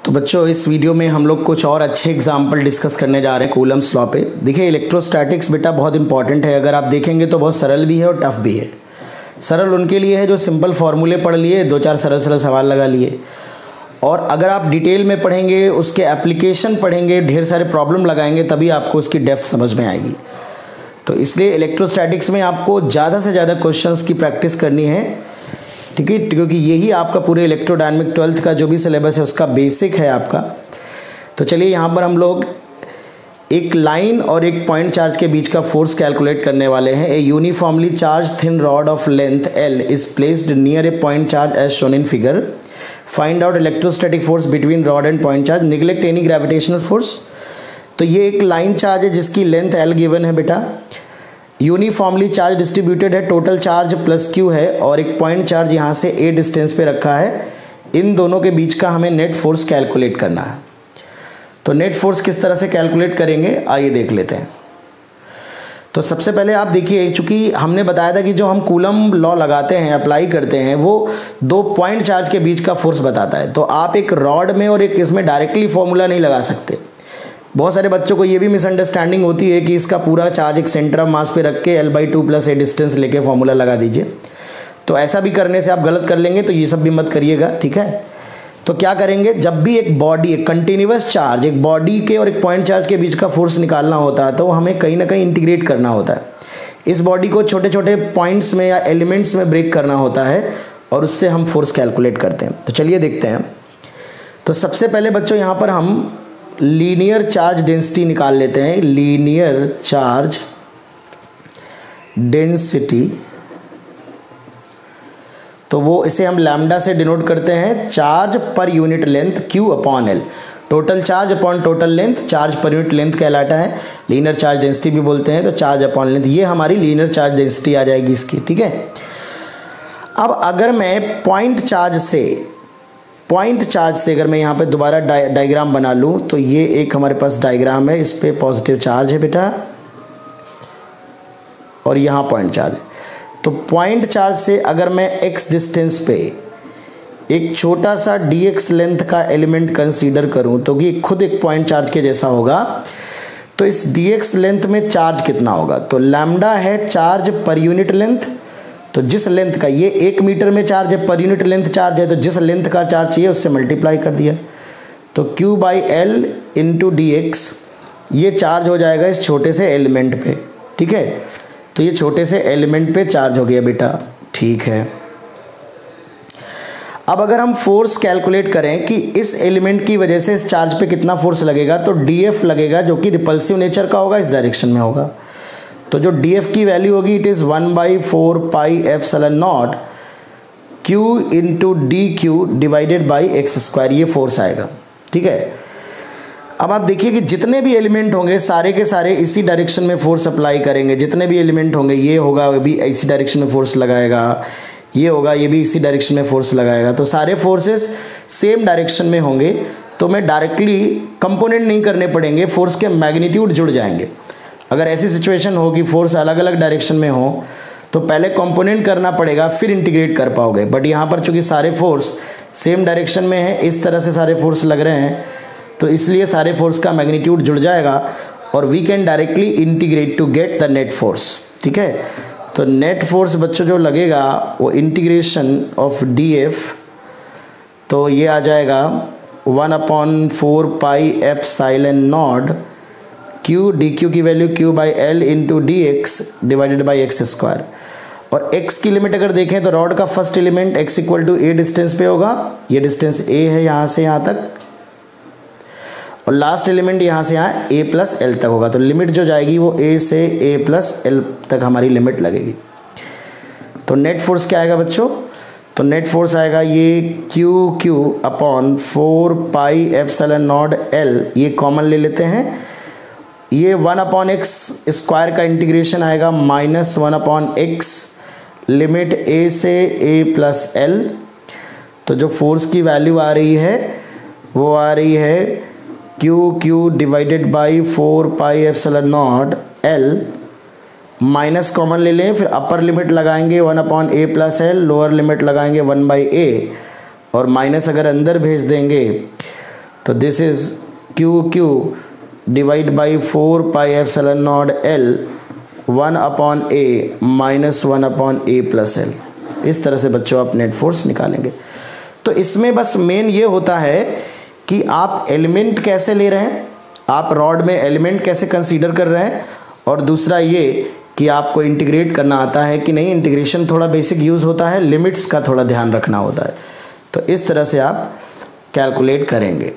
तो बच्चों इस वीडियो में हम लोग कुछ और अच्छे एग्जाम्पल डिस्कस करने जा रहे हैं कूलम्स लॉ पे। देखिए इलेक्ट्रोस्टैटिक्स बेटा बहुत इंपॉर्टेंट है, अगर आप देखेंगे तो बहुत सरल भी है और टफ भी है। सरल उनके लिए है जो सिंपल फार्मूले पढ़ लिए, दो चार सरल सरल सवाल लगा लिए, और अगर आप डिटेल में पढ़ेंगे, उसके एप्लीकेशन पढ़ेंगे, ढेर सारे प्रॉब्लम लगाएंगे, तभी आपको उसकी डेप्थ समझ में आएगी। तो इसलिए इलेक्ट्रोस्टैटिक्स में आपको ज़्यादा से ज़्यादा क्वेश्चंस की प्रैक्टिस करनी है, ठीक है, क्योंकि यही आपका पूरे इलेक्ट्रोडायनेमिक 12th का जो भी सिलेबस है उसका बेसिक है आपका। तो चलिए यहाँ पर हम लोग एक लाइन और एक पॉइंट चार्ज के बीच का फोर्स कैलकुलेट करने वाले हैं। A uniformly charge thin rod of length L is placed near a point charge as shown in figure. Find out electrostatic force between rod and point charge, neglect any gravitational force. तो ये एक line charge है जिसकी length L given है बेटा, uniformly charge distributed है, total charge plus Q है, और एक पॉइंट चार्ज यहाँ से A डिस्टेंस पे रखा है। इन दोनों के बीच का हमें नेट फोर्स कैलकुलेट करना है। तो नेट फोर्स किस तरह से कैलकुलेट करेंगे आइए देख लेते हैं। तो सबसे पहले आप देखिए, चूंकि हमने बताया था कि जो हम कूलम लॉ लगाते हैं, अप्लाई करते हैं, वो दो पॉइंट चार्ज के बीच का फोर्स बताता है। तो आप एक रॉड में और एक इसमें डायरेक्टली फॉर्मूला नहीं लगा सकते। बहुत सारे बच्चों को ये भी मिसअंडरस्टैंडिंग होती है कि इसका पूरा चार्ज एक सेंटर ऑफ मास पे रख के L/2 + A डिस्टेंस लेके फॉर्मूला लगा दीजिए। तो ऐसा भी करने से आप गलत कर लेंगे, तो ये सब भी मत करिएगा, ठीक है। तो क्या करेंगे, जब भी एक बॉडी, एक कंटिन्यूअस चार्ज, एक बॉडी के और एक पॉइंट चार्ज के बीच का फोर्स निकालना होता है तो हमें कहीं ना कहीं इंटीग्रेट करना होता है। इस बॉडी को छोटे छोटे पॉइंट्स में या एलिमेंट्स में ब्रेक करना होता है और उससे हम फोर्स कैलकुलेट करते हैं। तो चलिए देखते हैं। तो सबसे पहले बच्चों यहाँ पर हम लीनियर चार्ज डेंसिटी निकाल लेते हैं। लीनियर चार्ज डेंसिटी, तो वो इसे हम लैम्डा से डिनोट करते हैं, charge per unit length Q/L। Total charge upon total length, charge per unit length कहलाता है। लीनियर चार्ज डेंसिटी भी बोलते हैं, तो चार्ज अपॉन लेंथ, ये हमारी लीनियर चार्ज डेंसिटी आ जाएगी इसकी, ठीक है। अब अगर मैं पॉइंट चार्ज से अगर मैं यहाँ पे दोबारा डायग्राम बना लूँ, तो ये एक हमारे पास डायग्राम है, इस पे पॉजिटिव चार्ज है बेटा और यहाँ पॉइंट चार्ज। तो पॉइंट चार्ज से अगर मैं x डिस्टेंस पे एक छोटा सा dx लेंथ का एलिमेंट कंसीडर करूँ, तो ये खुद एक पॉइंट चार्ज के जैसा होगा। तो इस dx लेंथ में चार्ज कितना होगा, तो लैम्डा है चार्ज पर यूनिट लेंथ। तो जिस लेंथ का, ये 1 मीटर में चार्ज है, पर यूनिट लेंथ चार्ज है, तो जिस लेंथ का चार्ज चाहिए उससे मल्टीप्लाई कर दिया। तो Q/L × dx, ये चार्ज हो जाएगा इस छोटे से एलिमेंट पे, ठीक है। तो ये छोटे से एलिमेंट पे चार्ज हो गया बेटा, ठीक है। अब अगर हम फोर्स कैलकुलेट करें कि इस एलिमेंट की वजह से इस चार्ज पे कितना फोर्स लगेगा, तो dF लगेगा, जो कि रिपल्सिव नेचर का होगा, इस डायरेक्शन में होगा। तो जो dF की वैल्यू होगी, it is 1/4πε0 Q × dQ divided by x², ये फोर्स आएगा, ठीक है। अब आप देखिए कि जितने भी एलिमेंट होंगे सारे के सारे इसी डायरेक्शन में फोर्स अप्लाई करेंगे। जितने भी एलिमेंट होंगे, ये होगा वो भी इसी डायरेक्शन में फोर्स लगाएगा, ये होगा ये भी इसी डायरेक्शन में फोर्स लगाएगा। तो सारे फोर्सेस सेम डायरेक्शन में होंगे, तो मैं डायरेक्टली कंपोनेंट नहीं करने पड़ेंगे, फोर्स के मैग्नीट्यूड जुड़ जाएंगे। अगर ऐसी सिचुएशन हो कि फोर्स अलग अलग डायरेक्शन में हो, तो पहले कंपोनेंट करना पड़ेगा, फिर इंटीग्रेट कर पाओगे। बट यहाँ पर चूंकि सारे फोर्स सेम डायरेक्शन में है, इस तरह से सारे फोर्स लग रहे हैं, तो इसलिए सारे फोर्स का मैग्नीट्यूड जुड़ जाएगा और we can directly integrate to get the net force, ठीक है। तो नेट फोर्स बच्चों जो लगेगा वो इंटीग्रेशन ऑफ dF, तो ये आ जाएगा 1/4πε0 Q dQ की value Q/L × dx divided by x²। और x की लिमिट अगर देखें तो रॉड का first element x = A distance पे होगा, ये डिस्टेंस A है यहाँ से यहाँ तक, और लास्ट एलिमेंट यहाँ से यहाँ A + L तक होगा। तो लिमिट जो जाएगी वो A से A + L तक हमारी लिमिट लगेगी। तो नेट फोर्स क्या आएगा बच्चों, तो नेट फोर्स आएगा ये Q/4πε0L, ये कॉमन ले लेते हैं, ये 1/x² का इंटीग्रेशन आएगा -1/x, लिमिट A से A + L। तो जो फोर्स की वैल्यू आ रही है वो आ रही है Q divided by 4πε0L, minus common ले लें, फिर अपर लिमिट लगाएंगे 1/A + L, लोअर लिमिट लगाएंगे 1/A, और माइनस अगर अंदर भेज देंगे तो this is Q Q divide by 4 pi epsilon naught L 1/a minus 1/a plus L. इस तरह से बच्चों आप नेट फोर्स निकालेंगे। तो इसमें बस मेन ये होता है कि आप एलिमेंट कैसे ले रहे हैं, आप रॉड में एलिमेंट कैसे कंसीडर कर रहे हैं, और दूसरा ये कि आपको इंटीग्रेट करना आता है कि नहीं। इंटीग्रेशन थोड़ा बेसिक यूज़ होता है, लिमिट्स का थोड़ा ध्यान रखना होता है। तो इस तरह से आप कैलकुलेट करेंगे।